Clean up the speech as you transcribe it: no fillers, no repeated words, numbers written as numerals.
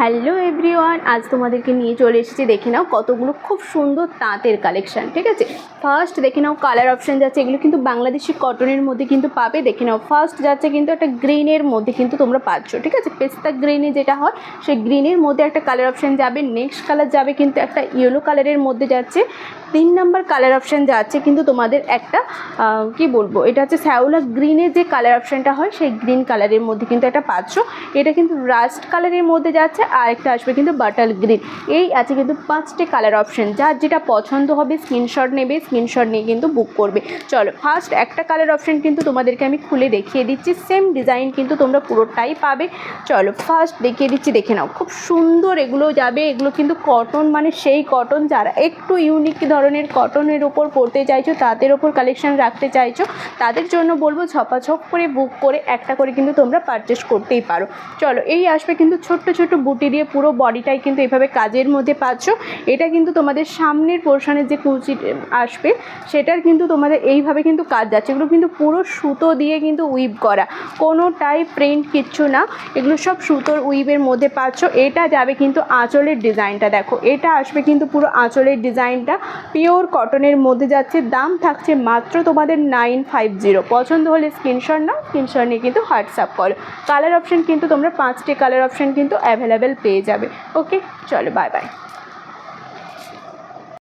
Hello everyone, আজ তোমাদেরকে নিয়ে চলে এসেছি। দেখে নাও কতগুলো খুব সুন্দর তাঁতের কালেকশান। ঠিক আছে, ফার্স্ট দেখে নাও কালার অপশান যাচ্ছে, এগুলো কিন্তু বাংলাদেশি কটনের মধ্যে কিন্তু পাবে। দেখে নাও ফার্স্ট যাচ্ছে কিন্তু একটা গ্রিনের মধ্যে কিন্তু তোমরা পাচ্ছ। ঠিক আছে, পেস্তা গ্রিনে যেটা হয় সেই গ্রিনের মধ্যে একটা কালার অপশান যাবে। নেক্সট কালার যাবে কিন্তু একটা ইয়েলো কালারের মধ্যে যাচ্ছে। 3 নাম্বার কালার অপশান যাচ্ছে কিন্তু তোমাদের একটা কি বলবো, এটা হচ্ছে শ্যাওলা গ্রিনের যে কালার অপশানটা হয় সেই গ্রিন কালারের মধ্যে কিন্তু একটা পাচ্ছ। এটা কিন্তু রাস্ট কালারের মধ্যে যাচ্ছে, আর একটা আসবে কিন্তু বাটার গ্রিন। এই আছে কিন্তু 5টে কালার অপশান। যার যেটা পছন্দ হবে স্ক্রিনশট নেবে, স্ক্রিনশট নিয়ে কিন্তু বুক করবে। চলো ফার্স্ট একটা কালার অপশান কিন্তু তোমাদেরকে আমি খুলে দেখিয়ে দিচ্ছি। সেম ডিজাইন কিন্তু তোমরা পুরোটাই পাবে। চলো ফার্স্ট দেখিয়ে দিচ্ছি, দেখে নাও খুব সুন্দর এগুলো যাবে। এগুলো কিন্তু কটন, মানে সেই কটন যারা একটু ইউনিক ধরনের কটনের ওপর পড়তে চাইছো, তাদের ওপর কালেকশান রাখতে চাইছো, তাদের জন্য বলবো ঝপাঝপ করে বুক করে একটা করে কিন্তু তোমরা পারচেস করতেই পারো। চলো এই আসবে কিন্তু ছোট্ট ছোট্ট বুটি দিয়ে পুরো বডিটাই কিন্তু এভাবে কাজের মধ্যে পাচ্ছ। এটা কিন্তু তোমাদের সামনের পোর্শনের যে কুচি আসবে সেটার কিন্তু তোমাদের এইভাবে কিন্তু কাজ যাচ্ছে। এগুলো কিন্তু পুরো সুতো দিয়ে কিন্তু উইভ করা, কোনোটাই প্রিন্ট কিচ্ছু না, এগুলো সব সুতোর উইভের মধ্যে পাচ্ছ। এটা যাবে কিন্তু আঁচলের ডিজাইনটা, দেখো এটা আসবে কিন্তু পুরো আঁচলের ডিজাইনটা পিওর কটনের মধ্যে যাচ্ছে। দাম থাকছে মাত্র তোমাদের 950। পছন্দ হলে স্ক্রিনশট নাও, স্ক্রিনশট নিয়ে কিন্তু হোয়াটসঅ্যাপ করো। কালার অপশান কিন্তু তোমরা 5টে কালার অপশান কিন্তু অ্যাভেলেবেল পেয়ে যাবে। ওকে, চলো বাই বাই।